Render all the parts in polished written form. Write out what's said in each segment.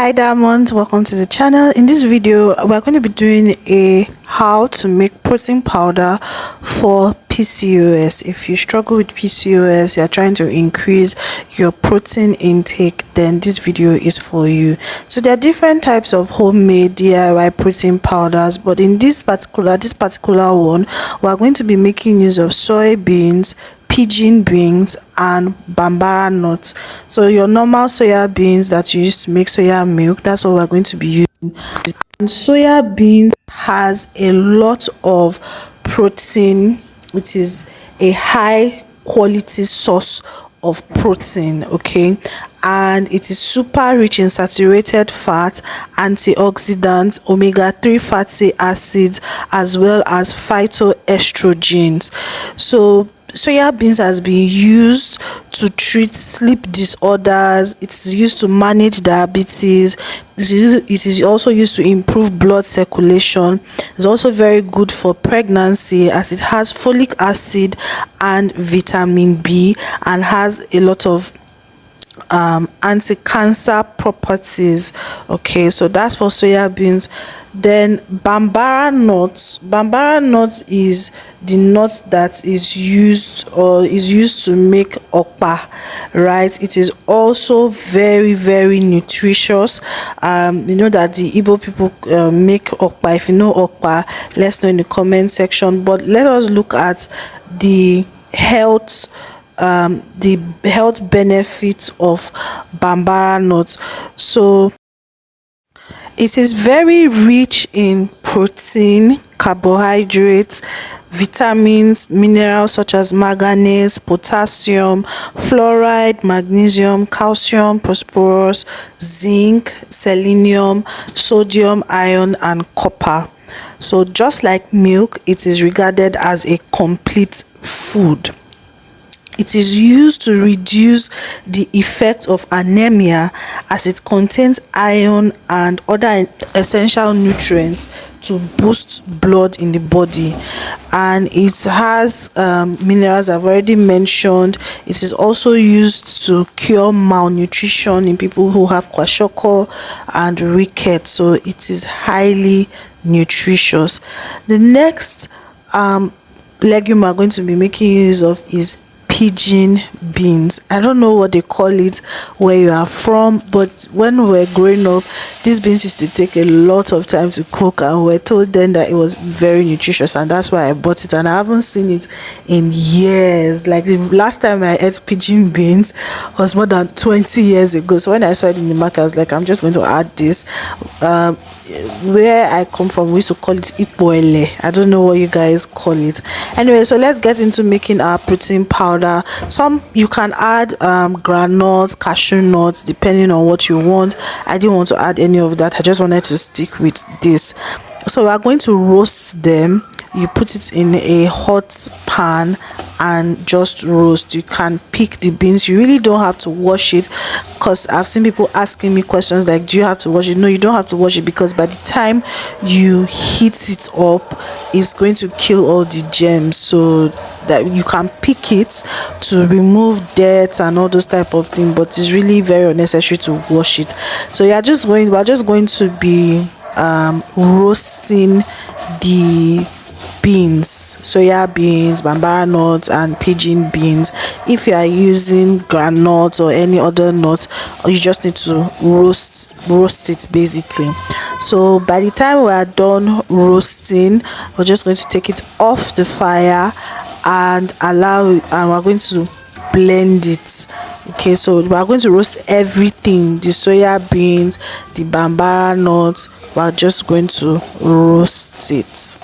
Hi diamonds, welcome to the channel. In this video we're going to be doing a how to make protein powder for PCOS. If you struggle with PCOS, you're trying to increase your protein intake, then this video is for you. So there are different types of homemade DIY protein powders, but in this particular one we're going to be making use of soybeans, pigeon beans and bambara nuts. So your normal soya beans that you use to make soya milk, that's what we're going to be using. And soya beans has a lot of protein. It is a high quality source of protein, okay, and it is super rich in saturated fat, antioxidants, omega-3 fatty acids, as well as phytoestrogens. So soya beans has been used to treat sleep disorders. It's used to manage diabetes. It is also used to improve blood circulation. It's also very good for pregnancy as it has folic acid and vitamin B and has a lot of anti-cancer properties. Okay, so that's for soya beans. Then bambara nuts is the nut that is used to make okpa, right? It is also very nutritious. You know that the Igbo people make okpa. If you know okpa, let's know in the comment section. But let us look at the health benefits of bambara nuts. So it is very rich in protein, carbohydrates, vitamins, minerals such as manganese, potassium, fluoride, magnesium, calcium, phosphorus, zinc, selenium, sodium, iron and copper. So just like milk, it is regarded as a complete food. It is used to reduce the effect of anemia as it contains iron and other essential nutrients to boost blood in the body, and it has minerals I've already mentioned. It is also used to cure malnutrition in people who have kwashiorkor and rickets, so it is highly nutritious. The next legume we're going to be making use of is pigeon beans. I don't know what they call it where you are from, but when we were growing up, these beans used to take a lot of time to cook, and we were told then that it was very nutritious, and that's why I bought it. And I haven't seen it in years. Like the last time I ate pigeon beans was more than 20 years ago. So when I saw it in the market, I was like, I'm just going to add this. Where I come from, we used to call it ipoele. I don't know what you guys call it. Anyway, so let's get into making our protein powder. Some you can add granules, cashew nuts, depending on what you want. I didn't want to add any of that. I just wanted to stick with this. So we are going to roast them. You put it in a hot pan and just roast. You can pick the beans. You really don't have to wash it, because I've seen people asking me questions like, do you have to wash it? No, you don't have to wash it, because by the time you heat it up, it's going to kill all the germs, so that you can pick it to remove dirt and all those type of things, but it's really very unnecessary to wash it. So we're just going to be roasting the beans, soya beans, bambara nuts and pigeon beans. If you are using granules or any other nuts, you just need to roast it basically. So by the time we are done roasting, we're just going to take it off the fire and we're going to blend it. Okay, so we are going to roast everything, the soya beans, the bambara nuts. We're just going to roast it.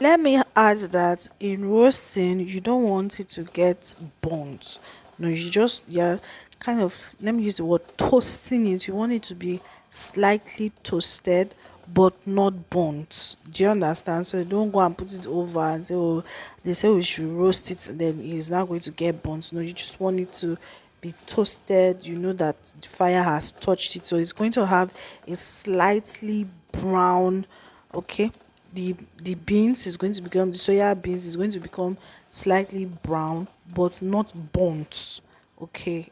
Let me add that in roasting, you don't want it to get burnt. No, you just, yeah, kind of, let me use the word toasting it. You want it to be slightly toasted, but not burnt. Do you understand? So don't go and put it over and say, oh, they say we should roast it, and then it's not going to get burnt. No, you just want it to be toasted. You know that the fire has touched it, so it's going to have a slightly brown, okay, the beans is going to become, the soya beans is going to become slightly brown but not burnt. Okay.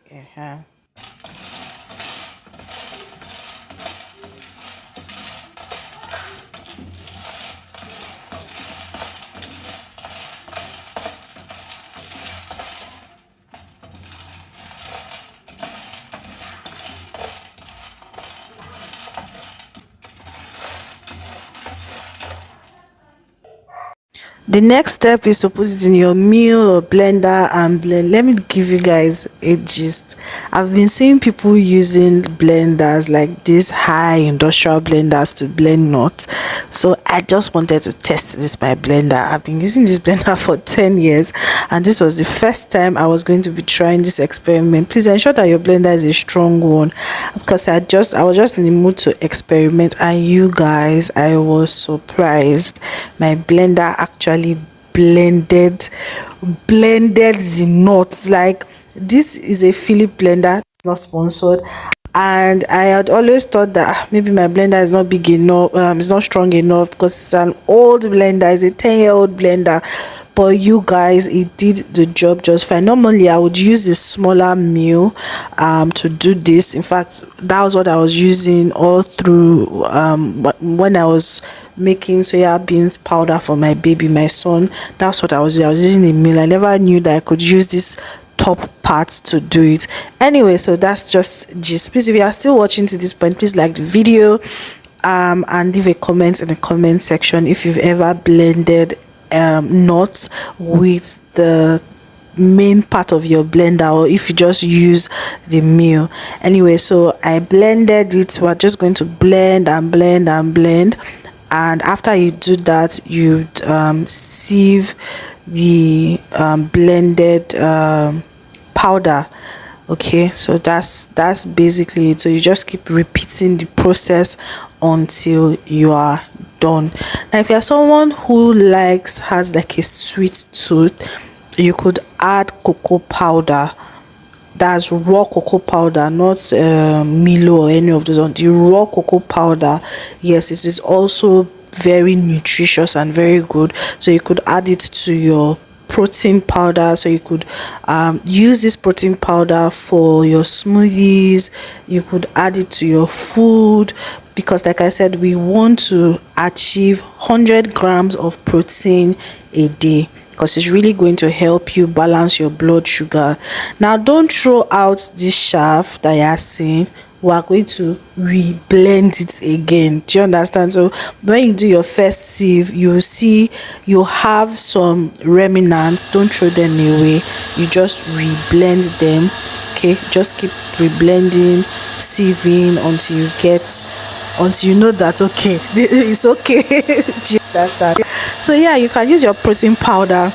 The next step is to put it in your mill or blender and blend. Let me give you guys a gist. I've been seeing people using blenders like these high industrial blenders to blend nuts. So I just wanted to test this my blender. I've been using this blender for 10 years and this was the first time I was going to be trying this experiment. Please ensure that your blender is a strong one, because I was just in the mood to experiment, and you guys, I was surprised. My blender actually blended the nuts. Like, this is a Philip blender, not sponsored, and I had always thought that maybe my blender is not big enough, it's not strong enough, because it's an old blender, it's a 10-year-old blender. But you guys, it did the job just fine. Normally I would use a smaller mill to do this. In fact, that was what I was using all through when I was making soya beans powder for my baby, my son. That's what I was using a mill. I never knew that I could use this top part to do it. Anyway, so that's just gist. Please, if you are still watching to this point, please like the video and leave a comment in the comment section if you've ever blended nuts with the main part of your blender, or if you just use the mill. Anyway, so I blended it. We're just going to blend and blend and blend, and after you do that, you sieve the blended powder. Okay, so that's basically it. So you just keep repeating the process until you are done. Now, if you're someone who has like a sweet tooth, you could add cocoa powder. That's raw cocoa powder, not Milo or any of those. The raw cocoa powder, yes, it is also very nutritious and very good. So you could add it to your protein powder. So you could use this protein powder for your smoothies. You could add it to your food, because like I said, we want to achieve 100 grams of protein a day, because it's really going to help you balance your blood sugar. Now, don't throw out this chaff that you are seeing. We are going to reblend it again. Do you understand? So when you do your first sieve, you see you have some remnants. Don't throw them away. You just reblend them. Okay, just keep reblending, sieving until you know that okay, it's okay. Do you understand? So yeah, you can use your protein powder,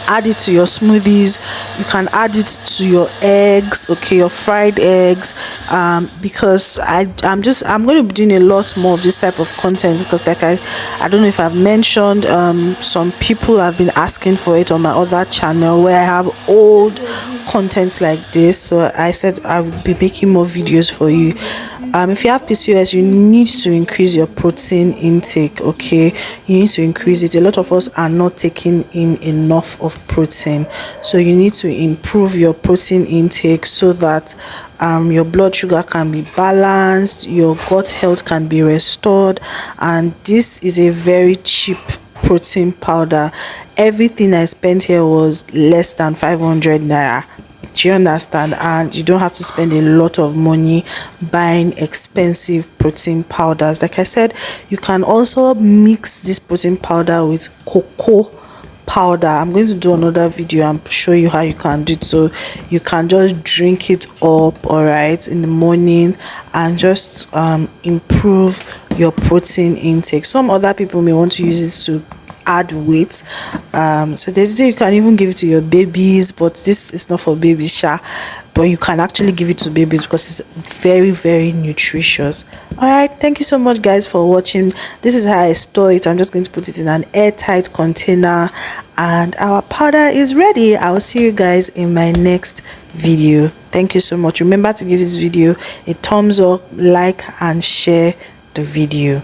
add it to your smoothies. You can add it to your eggs, okay, your fried eggs, because I'm going to be doing a lot more of this type of content, because like I don't know if I've mentioned, some people have been asking for it on my other channel where I have old contents like this. So I said I will be making more videos for you. If you have PCOS, you need to increase your protein intake. Okay, you need to increase it. A lot of us are not taking in enough of protein, so you need to improve your protein intake so that your blood sugar can be balanced, your gut health can be restored. And this is a very cheap protein powder. Everything I spent here was less than 500 naira. Do you understand? And you don't have to spend a lot of money buying expensive protein powders. Like I said, you can also mix this protein powder with cocoa powder. I'm going to do another video and show you how you can do it. So you can just drink it up, all right, in the morning, and just improve your protein intake. Some other people may want to use it to add weight. So they say you can even give it to your babies, but this is not for babies, sha. But you can actually give it to babies because it's very, very nutritious. All right, thank you so much, guys, for watching. This is how I store it. I'm just going to put it in an airtight container, and our powder is ready. I'll see you guys in my next video. Thank you so much. Remember to give this video a thumbs up, like, and share the video.